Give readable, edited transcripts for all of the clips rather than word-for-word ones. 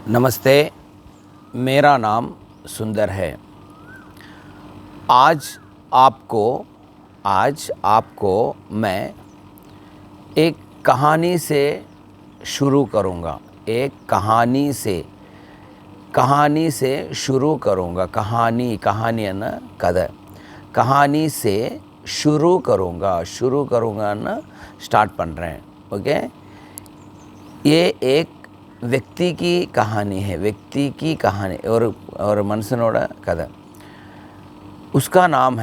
नमस्ते, मेरा नाम सुंदर है। आज आपको मैं एक कहानी से शुरू करूँगा। एक कहानी से शुरू करूँगा। कहानी है ना कथा। कहानी से शुरू करूँगा ना स्टार्ट பண்ணுறேன்। ओके, ये एक व्यक्ति की कहानी है। व्यक्ति की कहानी और मनुष्यनोட कथा। उसका नाम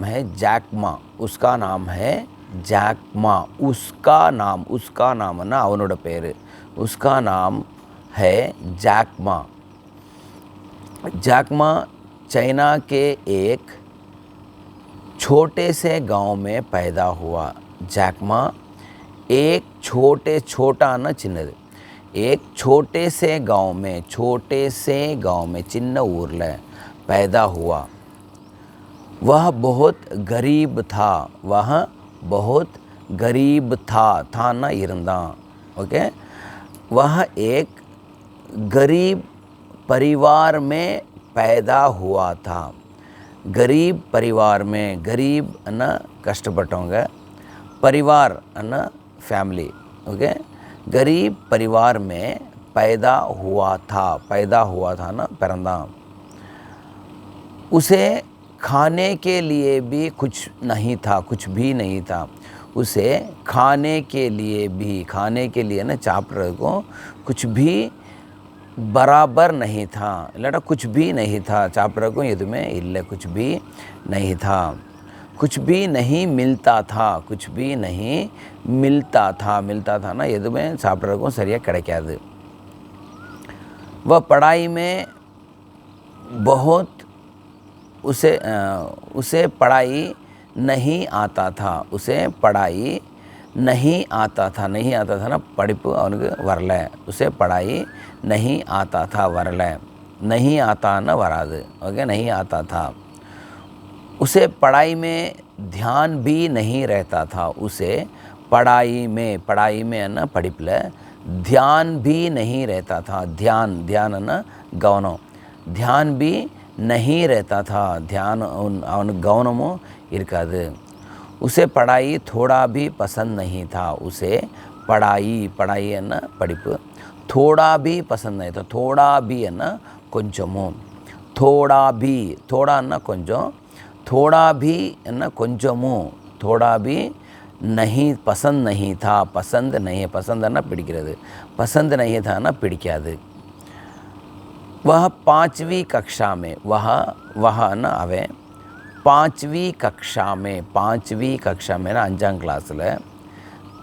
है जैक मा। उसका नाम ना அவனோட பேரு। उसका नाम है Jack Ma. Jack Ma China के एक छोटे से गांव में पैदा हुआ। जैक मा एक छोटा ना चिन्नது। एक छोटे से गांव में चिन्ன ஊர்ல पैदा हुआ। वह बहुत गरीब था। था ना இருந்தான்। ओके, वह एक गरीब परिवार में पैदा हुआ था। गरीब परिवार में, गरीब ना कष्टப்பட்டவங்க, परिवार ना फैमिली। ओके, गरीब परिवार में पैदा हुआ था ना पिறந்தான்। उसे खाने के लिए भी कुछ भी नहीं था। उसे खाने के लिए ना சாப்பிட்றதுக்கு कुछ भी बराबर नहीं था। इल्लाटा कुछ भी नहीं था। சாப்பிட்றதுக்கு எதுவுமே இல்லை, कुछ भी नहीं था। कुछ भी नहीं मिलता था ना எதுவுமே சாப்பிட்றதுக்கும் சரியாக கிடைக்காது। वह पढ़ाई में बहुत उसे पढ़ाई नहीं आता था। नहीं आता था ना படிப்பு அவனுக்கு வரல। उसे पढ़ाई नहीं आता था வரல। नहीं आता ना வராது। ओके, नहीं आता था। उसे पढ़ाई में ध्यान भी नहीं रहता था। उसे पढ़ाई में ना படிப்பில் ध्यान भी नहीं रहता था। ध्यान ना கவனம்। ध्यान भी नहीं रहता था। ध्यान அவனுக்கு கவனமும் இருக்காது। उसे पढ़ाई थोड़ा भी पसंद नहीं था। उसे पढ़ाई है ना படிப்பு थोड़ा भी पसंद नहीं था। थोड़ा भी है ना கொஞ்சமும்। थोड़ा ना கொஞ்சம்। थोड़ा भी है ना கொஞ்சமும்। थोड़ा भी नहीं पसंद नहीं था। पसंद है ना பிடிக்கிறது। पसंद नहीं था ना பிடிக்காது। वह पाँचवीं कक्षा में ना अवे पाँचवीं कक्षा में ना 5वीं क्लास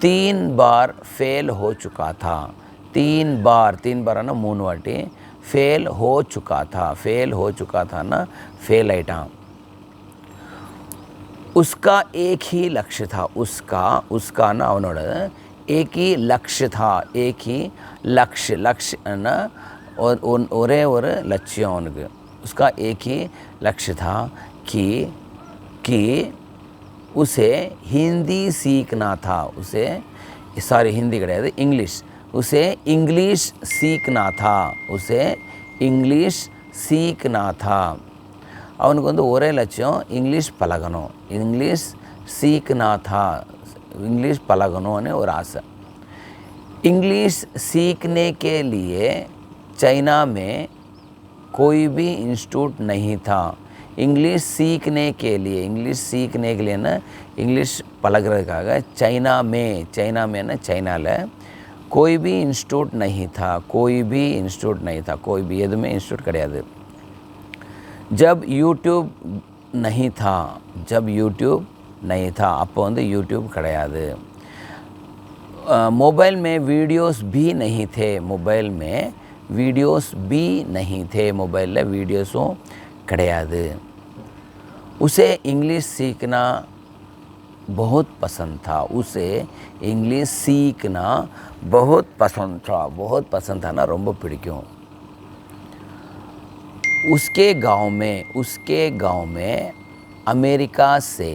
3 बार फेल हो चुका था। 3 बार ना 3 वाटी फेल हो चुका था ना फेल आइटान। उसका एक ही लक्ष्य था। उसका ना அவனோட एक ही लक्ष्य था। एक ही लक्ष्य ना ஒரே ஒரு லட்சியம் அவனுக்கு। उसका एक ही लक्ष्य था कि उसे हिंदी सीखना था। हिंदी கிடையாது, इंग्लिश। उसे इंग्लिश सीखना था। அவனுக்கு வந்து ஒரே லட்சியம் இங்கிலீஷ் பழகணும்। इंग्लिश सीखना था। इंग्लिश பழகணும்னு ஒரு ஆசை। इंग्लिश सीखने के लिए चाइना में कोई भी इंस्टीट्यूट नहीं था। इंग्लिश सीखने के लिए ना इंग्लिश பழகிறதுக்காக चाइना में ना चाइनाல कोई भी इंस्टीट्यूट नहीं था। कोई भी எதுவுமே इंस्टीट्यूट கிடையாது। जब यूट्यूब नहीं था அப்போ வந்து யூடியூப் கிடையாது। मोबाइल में वीडियोस भी नहीं थे। मोबाइल वीडियोஸும் கிடையாது। उसे इंग्लिश सीखना बहुत पसंद था। बहुत पसंद था ना ரொம்ப பிடிக்கும்। उसके गांव में अमेरिका से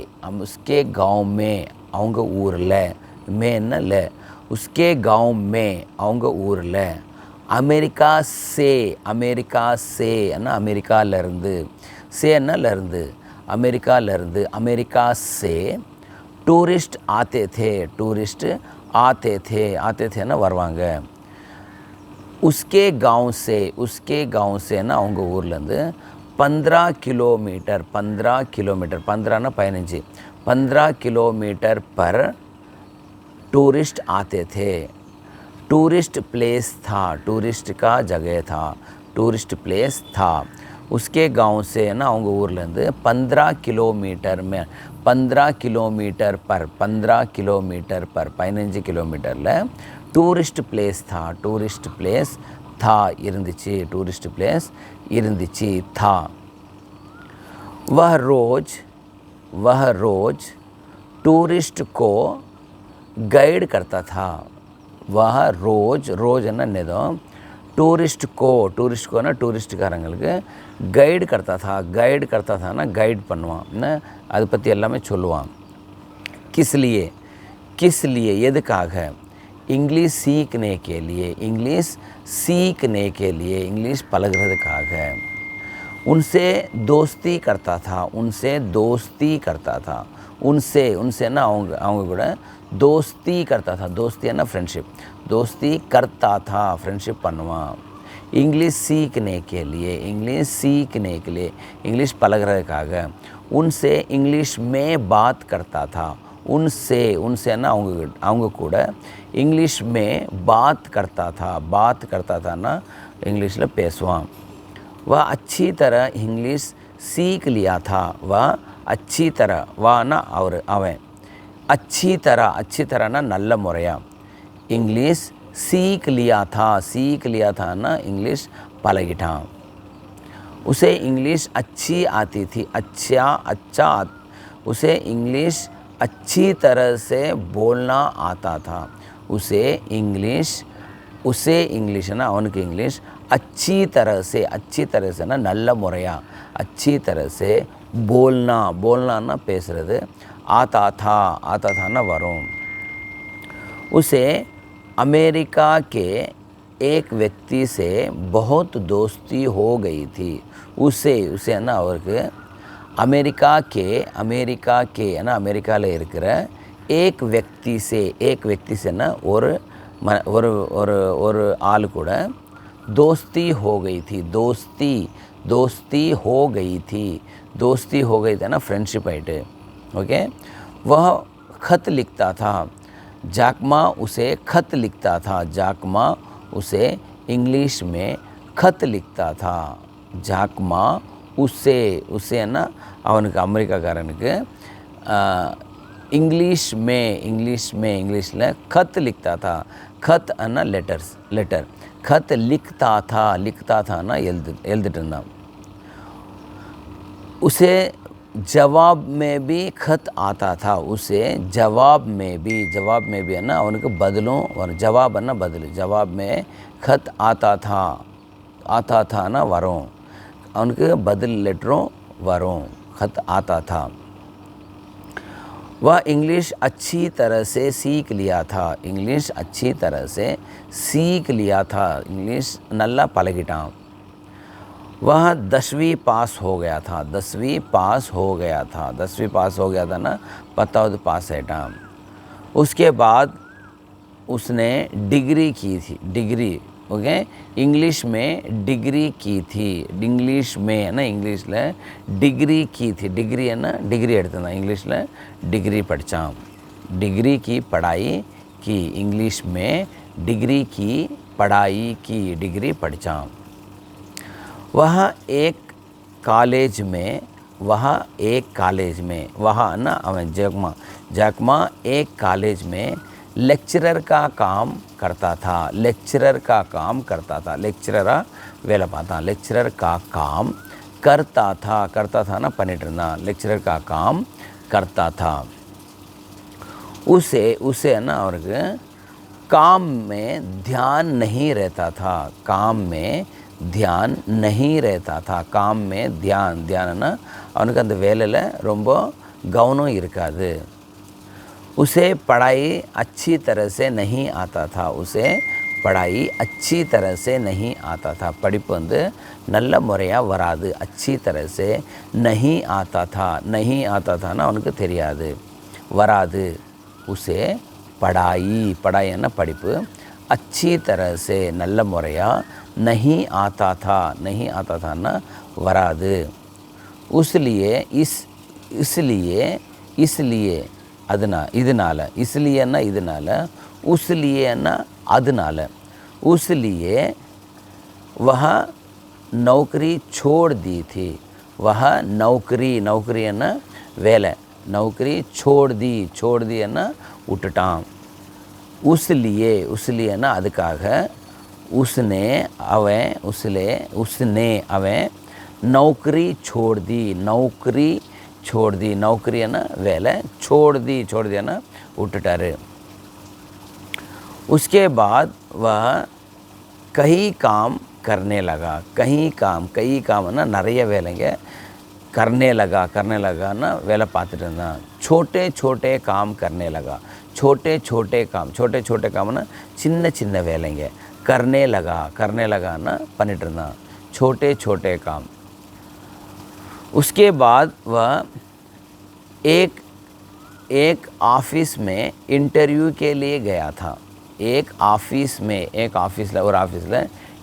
उसके गांव में அவங்க ஊரில் में न ले उसके गांव में அவங்க ஊரில் அமெரிக்கா சே என்ன அமெரிக்காவிலேருந்து, சேன்னலேருந்து, அமெரிக்காவிலேருந்து, அமெரிக்கா சே டூரிஸ்ட் ஆத்தே தேன்னா வருவாங்க. உஸ்கே गाँव சேன்னா அவங்க ஊர்லேருந்து 15 किलोमीटर 15 किलोमीटर पर टूरिस्ट आते थे. टूरिस्ट प्लेस था, टूरिस्ट का जगह था, टूरिस्ट प्लेस था. उसके गांव से ना அவங்க ஊர்லேருந்து 15 किलोमीटर में 15 किलोमीटर पर 15 किलोमीटரில் टूरिस्ट प्लेस था, टूरिस्ट प्लेस था இருந்துச்சு, टूरिस्ट प्लेस இருந்துச்சு था. वह रोज़ टूरिस्ट को गाइड करता था. वह रोज़ என்ன நேதம் टूरिस्ट को ना டூரிஸ்ட்காரங்களுக்கு கைடு करता था ना கைட் பண்ணுவான், என்ன அதை பற்றி எல்லாமே சொல்லுவான். किस लिए எதுக்காக, इंग्लिश सीखने के लिए इंग्लिश பழகுறதுக்காக. उनसे दोस्ती करता था उनसेன்னா அவங்க கூட दोस्ती करता था, दोस्तीன்னா फ्रेंडशिप, दोस्ती करता था फ्रेंडशिप பண்ணுவான். इंग्लिश सीखने के लिए इंग्लिश பழகுறதுக்காக. उनसे इंग्लिश में बात करता था. उनसेன்னா அவங்க கூட इंग्लिश में बात करता थाன்னா इंग्लिशில் பேசுவான். वह अच्छी तरह इंग्लिश सीख लिया था. वह अच्छी तरह वाना அவன் अच्छी तरहனா நல்ல முறையா. इंग्लिश सीख लिया थाன்னா इंग्लिश பழகிட்டான். उसे इंग्लिश अच्छी आती थी, उसे इंग्लिश अच्छी तरह से बोलना आता था. उसे इंग्लिशना அவனுக்கு इंग्लिश अच्छी तरह से ना நல்ல முறையா, अच्छी तरह से बोलना பேசுறது, आता थाना वरुण. उसे अमेरिका के एक व्यक्ति से बहुत दोस्ती हो गई थी. उसे ना அவருக்கு अमेरिका के ना अमेरिकाவில் இருக்கிற एक व्यक्ति से ना ஒரு ஆள் கூட दोस्ती हो गई थी. दोस्ती हो गई थी ना फ्रेंडशिप आइटे. ओके. वह खत लिखता था. जाकमा उसे खत लिखता था. जाकमा उसे इंग्लिश में खत लिखता था. जाकमा उसे ना அவனுக்கு அமெரிக்காக்காரனுக்கு इंग्लिशில் खत लिखता था. खत अन्ना लेटर. खत लिखता थाना எழுதிட்டு இருந்தான். उसे जवाब में भी खत आता था. उसे जवाब में भी है ना அவனுக்கு பதிலும் வரும். ஜவாப்னா பதில், जवाब में खत आता था ना வரும், அவனுக்கு பதில் லெட்டரும் வரும். खत आता था. वह इंग्लिश अच्छी तरह से सीख लिया था. इंग्लिश अच्छी तरह से सीख लिया था. इंग्लिश नल्ला पलगिटां. वह 10वीं पास हो गया था. 10वीं पास हो गया था ना 10வது पास है. उसके बाद उसने डिग्री की थी. Degree okay. इंग्लिश में डिग्री की थी. इंग्लिश में है ना इंग्लिशில் डिग्री की थी. डिग्री है ना डिग्री எடுத்தான். इंग्लिशில் डिग्री படித்தான். डिग्री की पढ़ाई की. इंग्लिश में डिग्री की पढ़ाई की. डिग्री படித்தான். वह एक कॉलेज में वहाँ ना அவன் जैकमा एक कॉलेज में लेक्चरर का काम करता था. लेक्चररा வேலை பார்த்தான். लेक्चरर का काम करता था ना பண்ணிட்டு இருந்தான். लेक्चरर का काम करता था. उसे ना அவருக்கு काम में ध्यान नहीं रहता था. काम में ध्यान नहीं रहता था. काम में ध्यानना அவனுக்கு அந்த வேலையில் ரொம்ப கவனம் இருக்காது. उसे पढ़ाई अच्छी तरह से नहीं आता था. उसे पढ़ाई अच्छी तरह से नहीं आता था படிப்பு வந்து நல்ல முறையாக வராது अच्छी तरह से नहीं आता था नहीं आता था ना அவனுக்கு தெரியாது வராது उसे पढ़ाई पढ़ाईன்னா படிப்பு अच्छी तरह से நல்ல முறையாக नहीं आता था नहीं आता था ना வராது उसलिए इसलिए இதனால इसलिएன்னா இதனால उसलिएன்னா அதனால उसलिए वह नौकरी छोड़ दी थी वह नौकरीன்னா வேலை नौकरी छोड़ दीன்னா விட்டுட்டான் उसलिएன்னா அதுக்காக उसने அவன் नौकरी छोड़ दी नौकरीன்னா வேலை छोड़ दीன்னா விட்டுட்டாரு उसके बाद वह कई काम करने लगा कई काम ना நிறைய வேலைங்க करने लगाன்னா வேலை பார்த்துட்டு இருந்தான் छोटे काम करने लगा छोटे कामना சின்ன வேலைங்க करने लगाன்னா பண்ணிட்டு இருந்தான் छोटे काम उसके बाद वह एक ऑफिस में इंटरव्यू के लिए गया था एक ऑफिस ஒரு ஆஃபீஸில்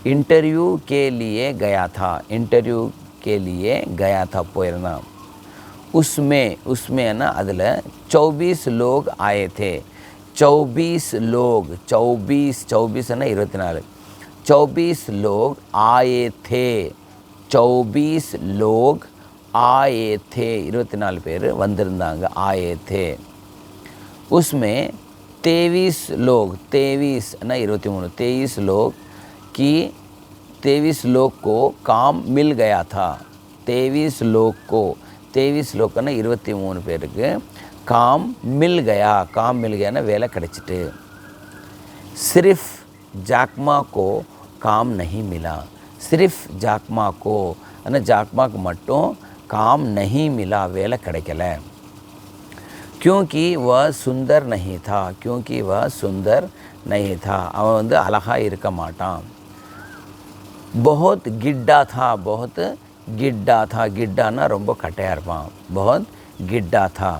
इंटरव्यू के लिए गया था போயிருந்தான் उसमें ना அதில் 24 लोग आए थे 24 लोग 24 ना 24 24 लोग आए थे 24 लोग आए थे 24 பேர் வந்திருந்தாங்க आए थे उसमें 23 लोग 23 ना 23 लोग को काम मिल गया था 23 लोग का ना 23 பேருக்கு काम मिल गया ना வேலை கிடைச்சிட்டு सिर्फ जाकमा को काम नहीं मिला सिर्फ जाकमा को ना जाकमा को மட்டும் काम नहीं मिला வேலை கிடைக்கல क्योंकि वह सुंदर नहीं था அவன் வந்து அழகா இருக்க மாட்டான் बहुत गिड्डा था गिड्डाना ரொம்ப கட்டையா இருப்பான் बहुत गिड्डा था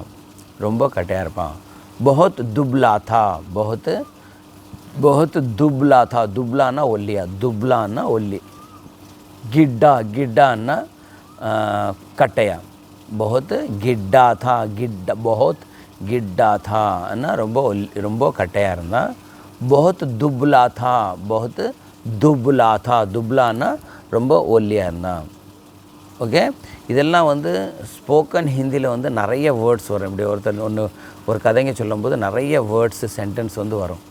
ரொம்ப கட்டையா இருப்பான் बहुत दुबला था दुबलाना ஒல்லியா दुबलाना ஒல்லி गिड्डाना कट्टया बहुत गिड्डा था ना ரொம்ப கட்டையா இருந்தான் बहुत दुबला था दुबलाना ரொம்ப ஒல்லியா இருந்தான் ஓகே இதெல்லாம் வந்து ஸ்போக்கன் ஹிந்தியில் வந்து நிறைய வேர்ட்ஸ் வரும் இப்படி ஒரு கதைங்க சொல்லும்போது நிறைய வேர்ட்ஸ் சென்டென்ஸ் வந்து வரும்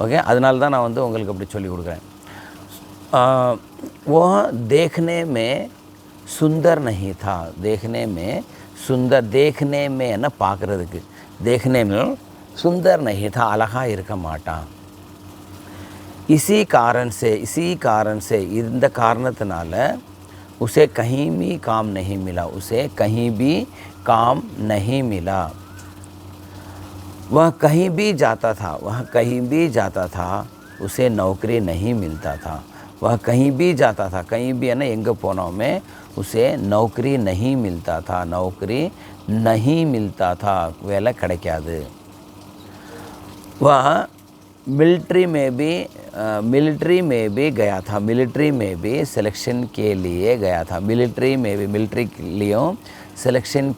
ஓகே அதனால தான் நான் வந்து உங்களுக்கு அப்படி சொல்லி கொடுக்குறேன் वो देखने में सुंदर नहीं था देखने में ना பார்க்குறதுக்கு देखने में सुंदर नहीं था அழகா இருக்க மாட்டான் इसी कारण से இந்த காரணத்தினால उसे कहीं भी काम नहीं मिला वह कहीं भी जाता था उसे नौकरी नहीं मिलता था वह कहीं भी जाता था कहीं भी है ना எங்கே போனோமே उसे नौकरी नहीं मिलता था வேலை கிடைக்காது वह मिलिट्री में भी गया था मिलिट्री में भी सिलेक्शन के लिए गया था मिलिट्री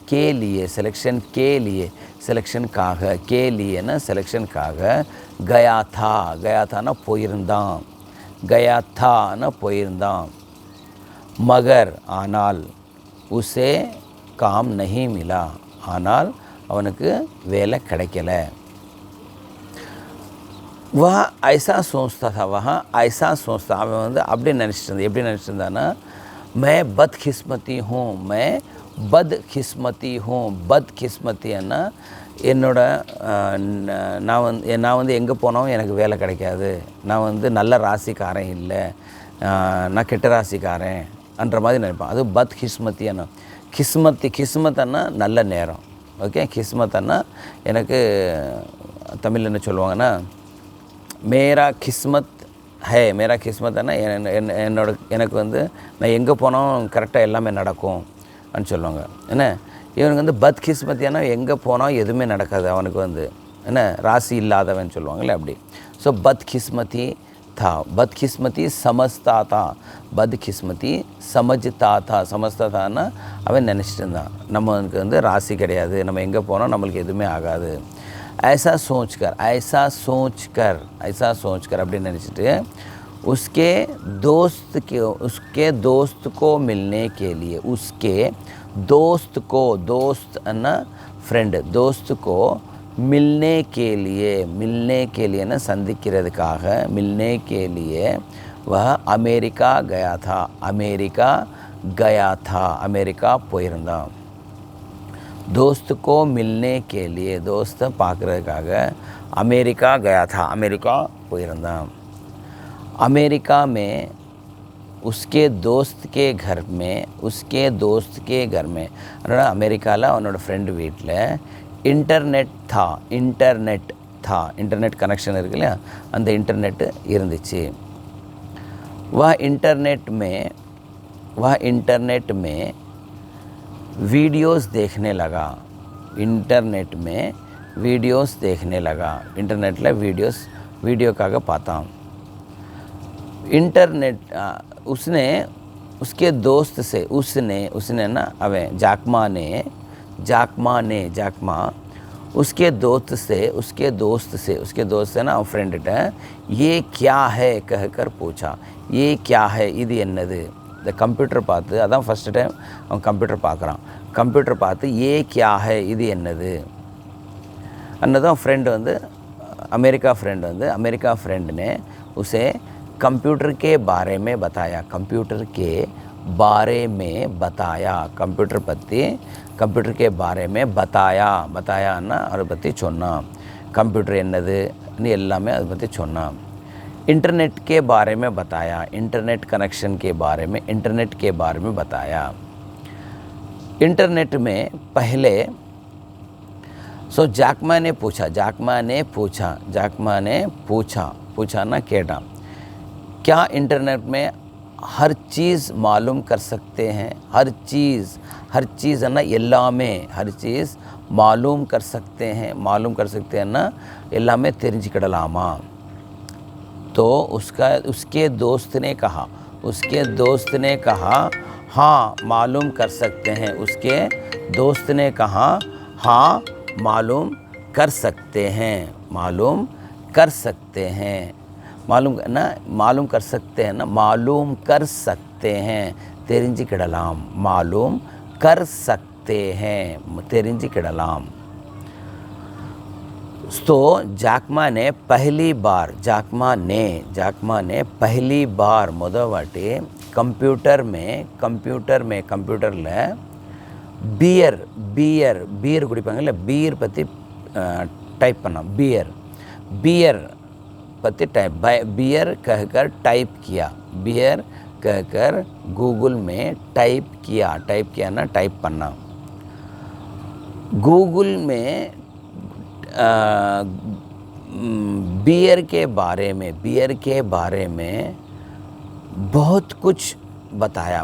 के लिए सिलेक्शन काग गया था ना போயிருந்தான் मगर ஆனால் उसे काम नहीं मिला ஆனால் அவனுக்கு வேலை கிடைக்கல वह ऐसा सोचता था அவன் வந்து அப்படியே எப்படி நினச்சிட்டு இருந்தான்னா मैं बदकिस्मती हूँ बदकिस्मतीன்னா என்னோட நான் வந்து எங்கே போனாலும் எனக்கு வேலை கிடைக்காது நான் வந்து நல்ல ராசிக்காரன் இல்லை நான் கெட்ட ராசிக்காரன் என்ற மாதிரி நினைப்பான் அது பத்கிஸ்மத்தியான கிஸ்மத்தன்னா நல்ல நேரம் ஓகே கிஸ்மத்தன்னா எனக்கு தமிழில் என்ன சொல்லுவாங்கன்னா मेरा किस्मत है मेरा किस्मत है ना எனக்கு வந்து நான் எங்கே போனாலும் கரெக்டாக எல்லாமே நடக்கும் அப்படின்னு சொல்லுவாங்க. என்ன இவனுக்கு வந்து பத் கிஸ்மத்தியானா எங்கே போனால் எதுவுமே நடக்காது அவனுக்கு வந்து என்ன ராசி இல்லாதவன் சொல்லுவாங்கள்ல அப்படி. ஸோ பத் கிஸ்மதி था, बदकिस्मती समझता था, बदकिस्मती समझता था. समझता थाना அவன் நினச்சிட்டு இருந்தான் நமக்கு வந்து ராசி கிடையாது, நம்ம எங்கே போனால் நம்மளுக்கு எதுவுமே ஆகாது. ऐसा सोचकर ऐसा सोचकर ऐसा सोचकर அப்படின்னு நினச்சிட்டு उसके दोस्त को मिलने के लिए उसके दोस्त को दोस्त ना फ्रेंड दोस्त को मिलने के लिए ना சந்திக்கிறதுக்காக मिलने के लिए वह अमेरिका गया था अमेरिका போயிருந்தான். दोस्त को मिलने के लिए दोस्त பார்க்கறதுக்காக अमेरिका गया था अमेरिका போயிருந்தான். अमेरिका में उसके दोस्त के घर में அதனால் அமெரிக்காவில் அவனோட ஃப்ரெண்டு வீட்டில் இன்டர்நெட் கனெக்ஷன் இருக்கு இல்லையா, அந்த இன்டர்நெட்டு இருந்துச்சு. वह इंटरनेट में वीडियोस देखने लगा इंटरनेट वीडियोக்காக பார்த்தான். इंटरनेट उसने उसके दोस्त से उसने ना अवे जाकमा उसके दोस्त से ना फ्रेंड ये क्या है कहकर पूछा. ये क्या है இது என்னது. இந்த கம்ப்யூட்டர் பார்த்து அதான் ஃபஸ்ட்டு டைம் அவன் கம்ப்யூட்டர் பார்க்குறான். கம்ப்யூட்டர் பார்த்து ये क्या है இது என்னது अन्नதான் फ्रेंड வந்து अमेरिका फ्रेंड ने उसे कंप्यूटर के बारे में बताया. कंप्यूटर के बारे में बतायाன்னா அதை பற்றி சொன்னான். கம்ப்யூட்டர் என்னது எல்லாமே அதை பற்றி சொன்னான். इंटरनेट के बारे में बताया, इंटरनेट कनेक्शन के बारे में बताया. इंटरनेट में पहले जाकमा ने पूछा ना केटा, क्या इंटरनेट में हर चीज़ मालूम कर सकते हैं. हर चीज़ है ना எல்லாமே हर चीज़ मालूम कर सकते हैं ना எல்லாமே தெரிஞ்சுக்கிடலாமா. तो उसके दोस्त ने कहा हाँ मालूम कर सकते हैं. उसके दोस्त ने कहा हाँ मालूम कर सकते हैं. मालूम कर सकते हैं தெரிஞ்சுக்கிடலாம். मालूम कर सकते हैं தெரிஞ்சுக்கிடலாம். तो जाकमा ने पहली बार முதவாட்டி கம்ப்யூட்டரில் பியர் குடிப்பாங்கல்ல, பியர் பற்றி டைப் பண்ணான். बियर पति बियर कहकर टाइप गूगल में टाइप किया ना टाइप पन्ना. गूगल में बियर के बारे में बहुत कुछ बताया.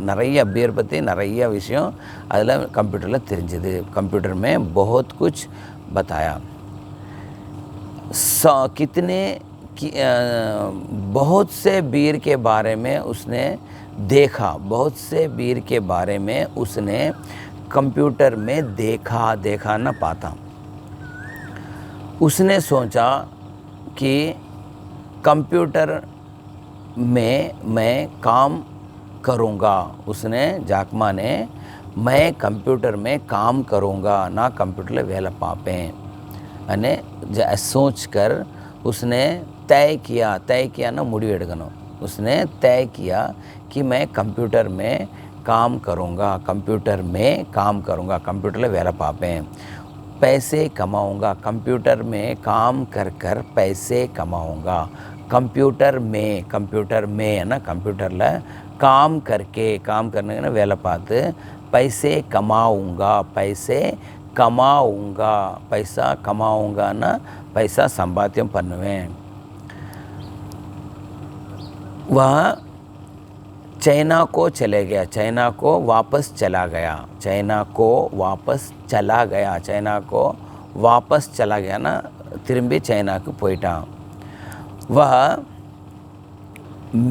நிறைய பியர் பற்றி நிறைய விஷயம் அதில் கம்ப்யூட்டரில் தெரிஞ்சது. कंप्यूटर में बहुत कुछ बताया. बहुत से बीर के बारे में उसने देखा. कंप्यूटर में देखा ना पाता. उसने सोचा कि कंप्यूटर में मैं काम करूँगा. जाकमा ने मैं कंप्यूटर में काम करूँगा ना कंप्यूटर वेला पापें अने सोच कर उसने तय किया ना मुड़ी एडगनो. उसने तय किया कि मैं कंप्यूटर में काम करूँगा. कंप्यूटर वेला पापें पैसे कमाऊँगा. कंप्यूटर में काम कर पैसे कमाऊँगा. कंप्यूटर में है ना कंप्यूटरिல் काम करने ना வேலை பார்த்து पैसे कमाऊँगा. पैसा कमाऊँगा ना पैसा संपाद्यम பண்ணுவேன். वह चाइना को चले गया, चाइना को वापस चला गया, चाइना को वापस चला गया, चाइना को वापस चला गया ना திரும்பி சைனாக்கு போயிட்டான். वह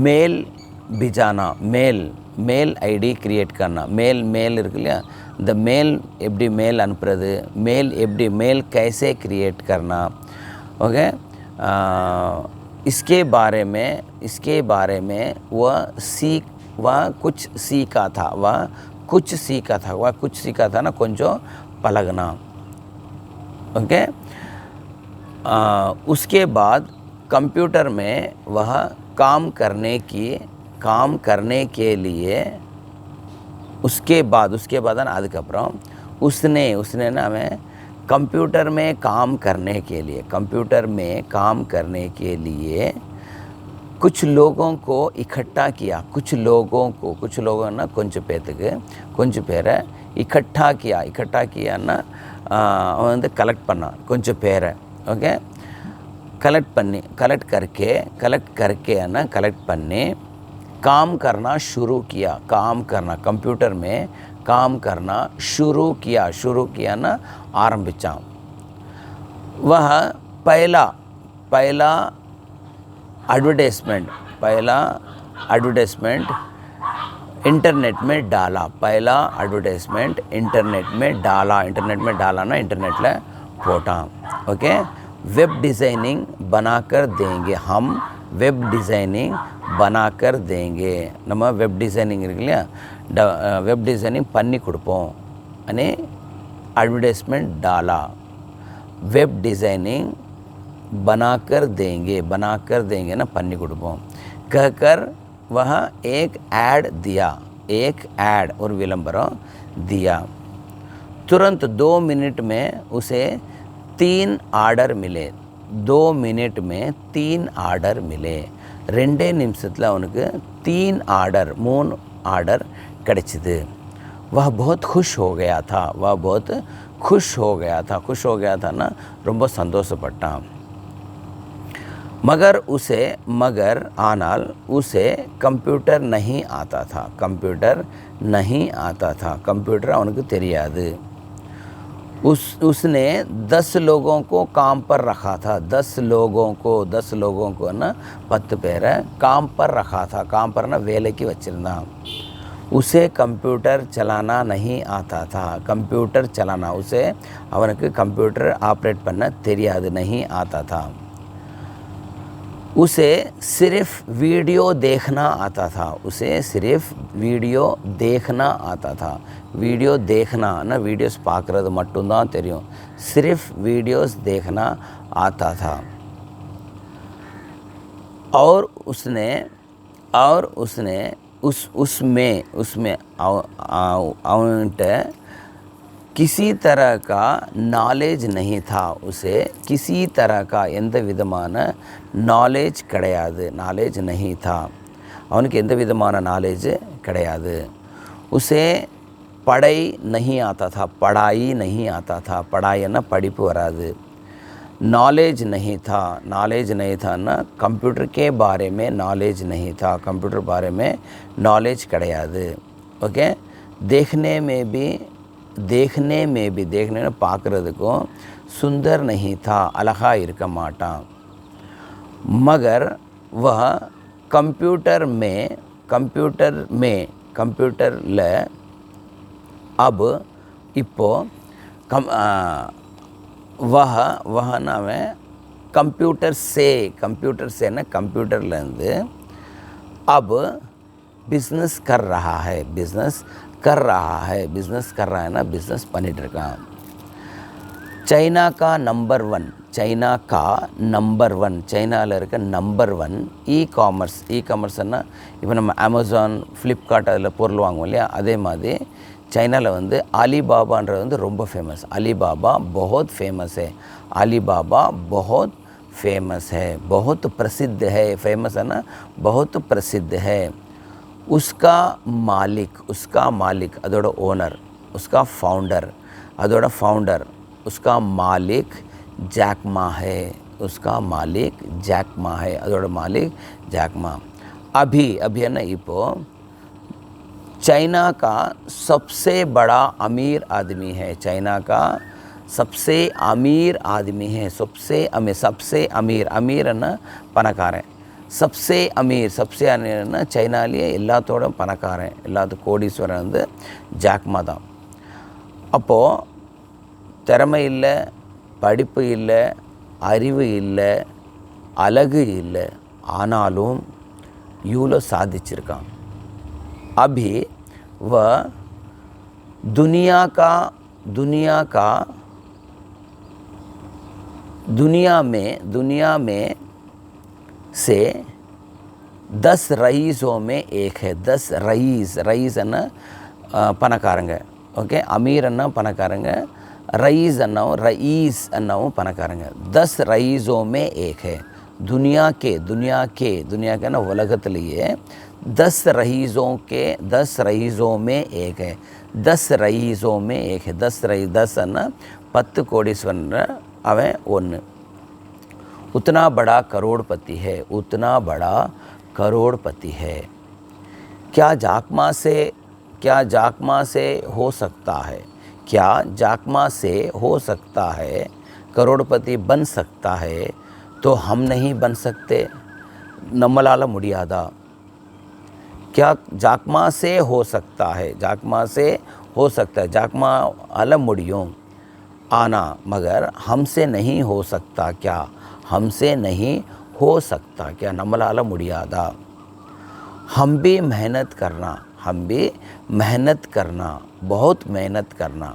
मेल भिजाना, मेल ஐடி கிரியேட் करना, मेल இருக்கு இல்லையா, இந்த मेल எப்படி मेल அனுப்புறது, मेल कैसे क्रिएट करना, ओके. इसके बारे में वह कुछ सीखा था, वह कुछ सीखा था ना கொஞ்சம் பழகுனா, ओके. उसके बाद कंप्यूटर में वह काम करने के लिए उसके बाद அதுக்கப்புறம் उसने ना हमें कंप्यूटर में काम करने के लिए कुछ लोगों को इकट्ठा किया, कुछ लोगों ना கொஞ்சம் பேரை इकट्ठा कियाன்னா அவன் வந்து கலெக்ட் பண்ணான் கொஞ்சம் பேரை, ओके. कलेक्ट பண்ணி काम करना शुरू किया, कंप्यूटर में काम करना शुरू किया ना ஆரம்பிச்சான். वह पहला एडवर्टाइजमेंट इंटरनेट में डाला, डाला ना इंटरनेटல போட்டான், ओके. वेब डिज़ाइनिंग बनाकर देंगे, हम वेब डिज़ाइनिंग बनाकर देंगे, நம்ம வெப் டிசைனிங் இருக்கு இல்லையா, வெப் டிசைனிங் பண்ணி கொடுப்போம் அனே एडवर्टाइजमेंट डाला, वेब डिज़ाइनिंग बनाकर देंगे ना பண்ணி கொடுப்போம் कहकर वह एक ऐड और विलंबரம் दिया. तुरंत 2 मिनट में उसे 3 ஆர்டர் मिले, 2 मिनट में 3 ஆர்டர் मिले, 2 நிமிஷத்தில் அவனுக்கு 3 ஆர்டர் கிடைச்சிது. वह बहुत खुश हो गया था, खुश हो गया था ना ரொம்ப சந்தோஷப்பட்டான். मगर ஆனால் उसे कंप्यूटर नहीं आता था, कंप्यूटर அவனுக்கு தெரியாது. उसने 10 लोगों को काम पर रखा था, 10 लोगों को ना 10 பேரை काम पर रखा था, काम पर ना வேலைக்கு வச்சிருந்தான். उसे कंप्यूटर चलाना नहीं आता था, उसे அவனுக்கு कंप्यूटर ऑपरेट பண்ண தெரியாது, नहीं आता था. उसे सिर्फ वीडियो देखना आता था, वीडियो देखना ना वीडियोस பார்க்கிறது மட்டும்தான் தெரியும், सिर्फ वीडियोस देखना आता था. और उसने उसमें அவன்கிட்ட किसी तरह का नॉलेज नहीं था, उसे किसी तरह का எந்த விதமான நாலேஜ் கிடையாது, நாலேஜ் नहीं था, அவனுக்கு எந்த விதமான நாலேஜ் கிடையாது. उसे पढ़ाई नहीं आता था, पढ़ाईன்னா படிப்பு வராது. नॉलेज नहीं था ना कंप्यूटर के बारे में नॉलेज नहीं था, कंप्यूटर बारे में नॉलेज கிடையாது, ओके. देखने में பார்க்குறதுக்கும் सुंदर नहीं था, அழகா இருக்க மாட்டான். मगर वह कंप्यूटरல अब இப்போ वह नाम कंप्यूटर से ना कंप्यूटरலேருந்து अब बिजनेस कर रहा है ना बिजनेस பண்ணிட்டு இருக்கான். चाइना का नंबर 1 சைனாவில் இருக்க நம்பர் 1 இ-காமர்ஸ்னா இப்போ நம்ம அமேசான், ஃப்ளிப்கார்ட் அதில் பொருள் வாங்குவோம் இல்லையா, அதே மாதிரி சைனாவில் வந்து அலிபாபான்றது வந்து ரொம்ப ஃபேமஸ். அலிபாபா बहुत फेमस है, बहुत प्रसिद्ध है, फेमस है ना, बहुत प्रसिद्ध है. उसका मालिक அதோட ஓனர், उसका फाउंडर उसका मालिक जैक मा है, அதோட மாலிக் ஜாக் மா. अभी अभी है ना इपो चाइना का सबसे बड़ा अमीर आदमी है, चाइना का सबसे अमीर आदमी है, सबसे अमीर अमीर ना पणकारन, सबसे अमीर ना சைனாலேயே எல்லாத்தோட பணக்காரன் எல்லாத்து கோடீஸ்வரன் வந்து ஜாக்மா தான். அப்போது திறமை இல்லை, படிப்பு இல்லை, அறிவு இல்லை, அழகு இல்லை, ஆனாலும் இவ்வளோ சாதிச்சிருக்கான். अभी वह दुनिया में से 10 रईसों में एक है. 10 रईस अन्ना पणकारंग, ओके, अमीर अन्ना पणकारंग, रईस अन्ना पणकारंग. 10 रईसों में एक है. दुनिया के ना उलगत्तिलेये 10 रईसों में एक है. 10 रईसों में एक है. 10 अन्ना 10 कोडीश्वरन अवन ओन्न. उतना बड़ा करोड़पति है, उतना बड़ा करोड़पति है. क्या जाकमा से हो सकता है? क्या जाकमा से हो सकता है? करोड़पति बन सकता है तो हम नहीं बन सकते? नम्मलाल मुडियादा. क्या जाकमा से हो सकता है? जाकमा से हो सकता है, जाकमा अल मुडियों आना, मगर हमसे नहीं हो सकता. क्या हमसे नहीं हो सकता? क्या नम्मलाल मुडियादा. हम भी मेहनत करना, बहुत मेहनत करना.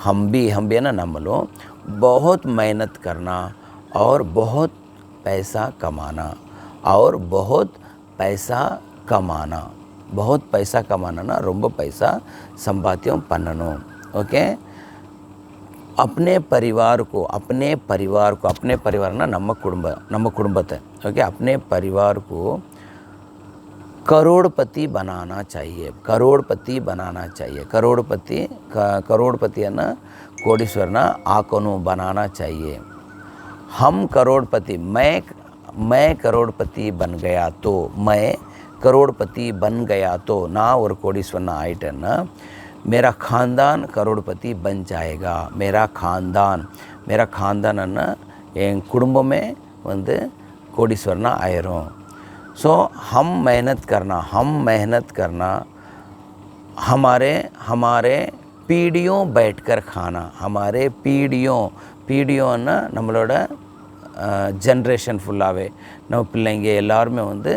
हम भी ना नम्मलो बहुत मेहनत करना और बहुत पैसा कमाना, और बहुत पैसा कमाना ना ரொம்ப पैसा संपाद्यम पन्ननो. ओके, अपने परिवार ना நம்ம कुटुंबத்தை, ओके, अपने परिवार को करोड़पति बनाना चाहिए. करोड़पति है ना कोडीश्वर ना आकोनो बनाना चाहिए. हम करोड़पति, मैं करोड़पति बन गया तो ना और कोडीश्वर ना आइटना मेरा ख़ानदान करोड़पति बन जाएगा. मेरा ख़ानदान ना என் குடும்பமே வந்து கோடீஸ்வரனா ஆயிரும். सो हम मेहनत करना, हमारे पीढ़ियों बैठकर खाना. हमारे पीढ़ियों ना நம்மளோட ஜென்ரேஷன் ஃபுல்லாகவே நம்ம பிள்ளைங்க எல்லாருமே வந்து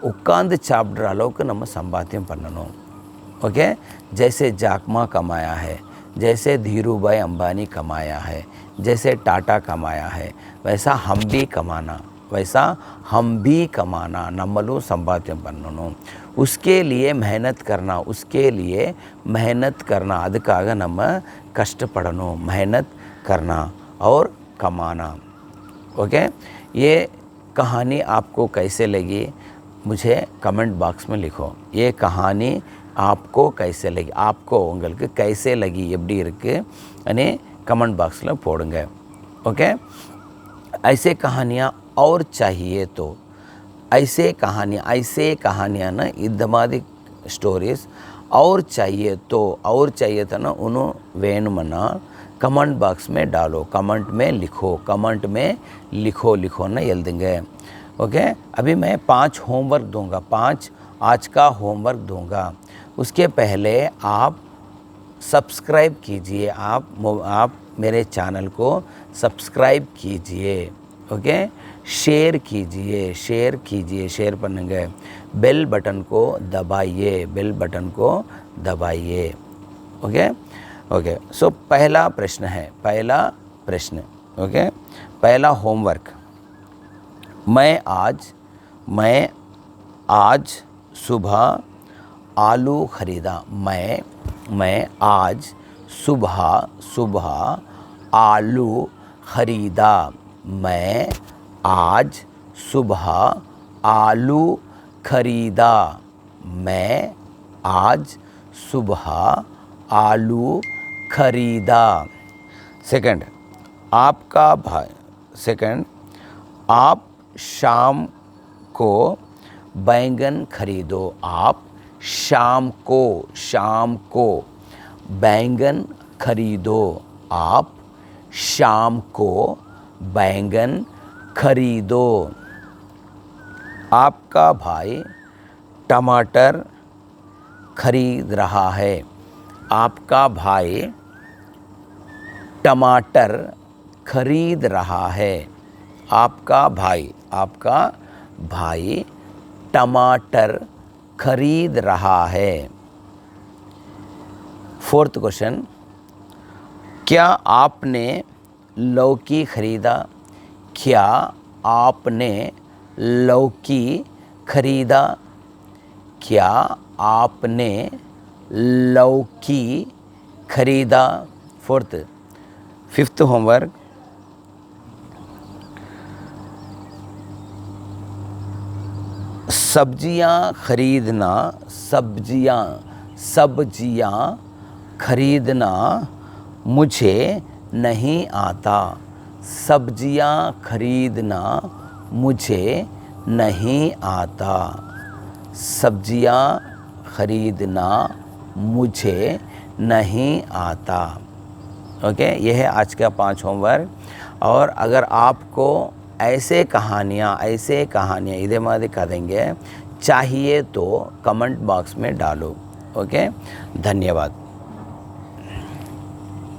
உட்காந்து சாப்பிட்ற அளவுக்கு நம்ம சம்பாத்தியம் பண்ணணும். ओके, जैसे जाकमा कमाया है, जैसे धीरू भाई अंबानी कमाया है, जैसे टाटा कमाया है, वैसा हम भी कमाना नम्मलू संपाद्यम पन्ननु. उसके लिए मेहनत करना अदुक्काग नम्म कष्टपडनु. मेहनत करना और कमाना. ओके, ये कहानी आपको कैसे लगी मुझे कमेंट बॉक्स में लिखो. ये कहानी आपको कैसे लगी, आपको உங்களுக்கு कैसे लगी, எப்படி இருக்கு अने कमेंट बॉक्स में போடுங்க. ओके, ऐसे कहानियाँ और चाहिए तो ऐसे कहानियाँ ना इद मादी स्टोरीज और चाहिए तो ना उन्हों वेणुमना कमेंट बॉक्स में डालो. कमेंट में लिखो ना एल देंगे. ओके, अभी मैं 5 होमवर्क दूंगा, 5 आज का होमवर्क दूंगा. उसके पहले आप सब्सक्राइब कीजिए. आप मेरे चैनल को सब्सक्राइब कीजिए. ओके, शेयर कीजिए, शेयर பண்ணுங்க. बेल बटन को दबाइए. ओके, सो पहला प्रश्न. ओके, पहला होमवर्क. मैं आज सुबह आलू खरीदा. मैं आज सुबह आलू खरीदा. मैं आज सुबह आलू खरीदा. मैं आज सुबह आलू खरीदा. सेकंड, आप शाम को बैंगन खरीदो। आप शाम को बैंगन खरीदो। आप शाम को बैंगन खरीदो। आपका भाई टमाटर खरीद रहा है। आपका भाई टमाटर खरीद रहा है। आपका भाई टमाटर खरीद रहा है। फोर्थ क्वेश्चन, क्या आपने लौकी खरीदा? क्या आपने लौकी खरीदा? क्या आपने लौकी खरीदा? फिफ्थ होमवर्क, सब्जियां खरीदना मुझे नहीं आता। सब्जियां खरीदना मुझे नहीं आता। सब्जियां खरीदना मुझे नहीं आता। ओके, यह है आज का 5 होमवर्क। और अगर आपको ऐसे कहानियाँ इधे मादे करेंगे चाहिए तो कमेंट बॉक्स में डालो। ओके, धन्यवाद।